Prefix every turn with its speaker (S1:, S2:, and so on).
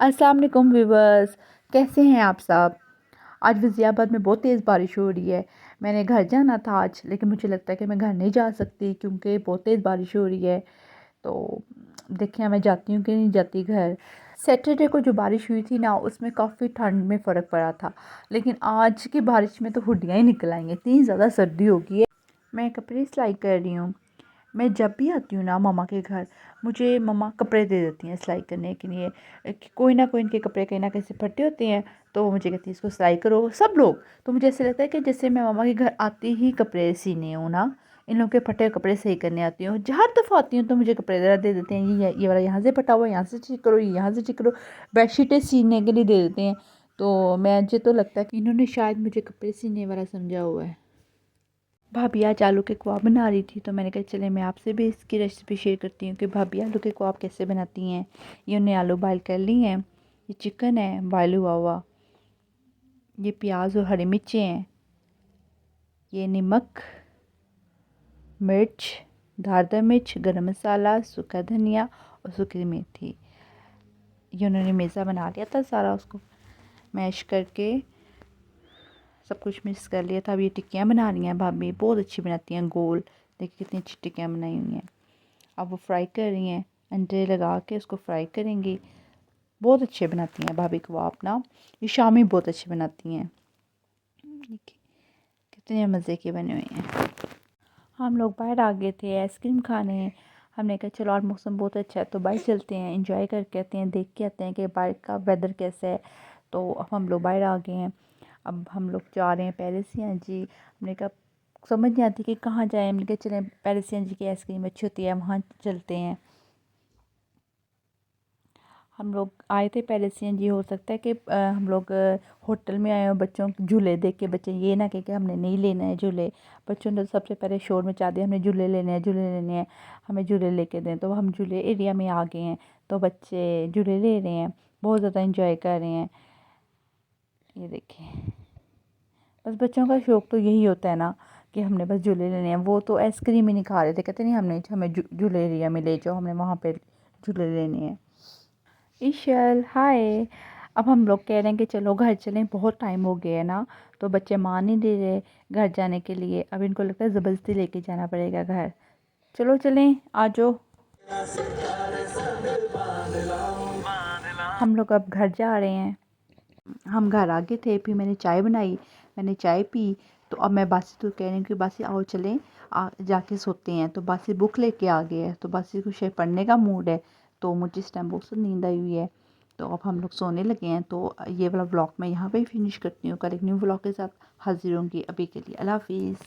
S1: अस्सलाम वालेकुम व्यूवर्स, कैसे हैं आप सब। आज वज़ियाबाद में बहुत तेज़ बारिश हो रही है। मैंने घर जाना था आज, लेकिन मुझे लगता है कि मैं घर नहीं जा सकती क्योंकि बहुत तेज़ बारिश हो रही है। तो देखिए मैं जाती हूँ कि नहीं जाती घर। सैटरडे को जो बारिश हुई थी ना, उसमें काफ़ी ठंड में फ़र्क पड़ा था, लेकिन आज की बारिश में तो हुड्डियाँ ही निकल आई हैं, इतनी ज़्यादा सर्दी हो गई है। मैं कपड़े सिलाई कर रही हूँ। मैं जब भी आती हूँ ना मामा के घर, मुझे मम्मा कपड़े दे देती हैं सिलाई करने के लिए। कोई ना कोई इनके कपड़े कहीं ना कहीं से फटे होते हैं, तो वो मुझे कहती है इसको सिलाई करो, सब लोग। तो मुझे ऐसे लगता है कि जैसे मैं मामा के घर आती ही कपड़े सीने हूँ ना, इन लोगों के फटे कपड़े सही करने आती हूँ। हर दफ़ा आती हूँ तो मुझे कपड़े ज़रा दे देते हैं, ये वाला यहाँ से फटा हुआ, यहाँ से ठीक करो, ये यहाँ से ठीक करो। बेडशीटें सीने के लिए दे देते हैं। तो मुझे तो लगता है कि इन्होंने शायद मुझे कपड़े सीने वाला समझा हुआ है। भाभी आज आलू के कबाब बना रही थी, तो मैंने कहा चले मैं आपसे भी इसकी रेसिपी शेयर करती हूँ कि भाभी आलू के कबाब कैसे बनाती हैं। ये उन्हें आलू बॉयल कर ली हैं, ये चिकन है बॉयल हुआ हुआ, ये प्याज और हरी मिर्चें हैं, ये नमक, मिर्च, दारदार मिर्च, गरम मसाला, सूखा धनिया और सूखी मेथी। ये उन्होंने मेज़ा बना लिया था सारा, उसको मैश करके सब कुछ मिक्स कर लिया था। अब ये टिक्कियाँ बना रही हैं भाभी, बहुत अच्छी बनाती हैं गोल। देखिए कितनी अच्छी टिक्कियाँ बनाई हुई हैं। अब वो फ्राई कर रही हैं, अंडे लगा के उसको फ्राई करेंगी। बहुत अच्छे बनाती हैं भाभी कबाब ना, ये शामी बहुत अच्छे बनाती हैं। देखिए कितने मज़े के बने हुए हैं। हम लोग बाहर आ गए थे आइसक्रीम खाने। हमने कहा चलो आज मौसम बहुत अच्छा है तो बाहर चलते हैं, एंजॉय करके आते हैं, देख के आते हैं कि बाहर का वेदर कैसा है। तो अब हम लोग बाहर आ गए हैं। अब हम लोग जा रहे हैं पेरिसियन जी। हमने कहा समझ नहीं आती कि कहाँ जाएं। हमने कहा चलें पेरिसियन जी की आइसक्रीम अच्छी होती है, वहाँ चलते हैं। हम लोग आए थे पेरिसियन जी, हो सकता है कि हम लोग होटल में आए हो, बच्चों के झूले देख के बच्चे ये ना कि हमने नहीं लेना है झूले। बच्चों ने सबसे पहले शोर मचा दिया, हमने झूले लेने हैं, झूले लेने हैं, हमें झूले लेके दें। तो हम झूले एरिया में आ गए हैं, तो बच्चे झूले ले रहे हैं, बहुत ज़्यादा इंजॉय कर रहे हैं। ये देखिए बस बच्चों का शौक़ तो यही होता है ना कि हमने बस झूले लेने हैं। वो तो आइसक्रीम ही नहीं खा रहे थे, कहते नहीं हमने हमें झूले एरिया में ले जाओ, हमने वहाँ पे झूले लेने हैं। ईशल हाय। अब हम लोग कह रहे हैं कि चलो घर चलें, बहुत टाइम हो गया है ना। तो बच्चे मान नहीं दे रहे घर जाने के लिए। अब इनको लगता है ज़बरदस्ती लेके जाना पड़ेगा घर। चलो चलें, आ जाओ। हम लोग अब घर जा रहे हैं। हम घर आ गए थे, फिर मैंने चाय बनाई, मैंने चाय पी। तो अब मैं बासी तो कह रही हूँ कि बासी आओ चलें जाके सोते हैं। तो बासी बुक लेके आ गए हैं, तो बासी को शायद पढ़ने का मूड है। तो मुझे इस टाइम बहुत नींद आई हुई है, तो अब हम लोग सोने लगे हैं। तो ये वाला व्लॉग मैं यहाँ पे ही फिनिश करती हूँ। कल एक न्यू व्लॉग के साथ हाजिर होंगी। अभी के लिए अल्लाह हाफिज़।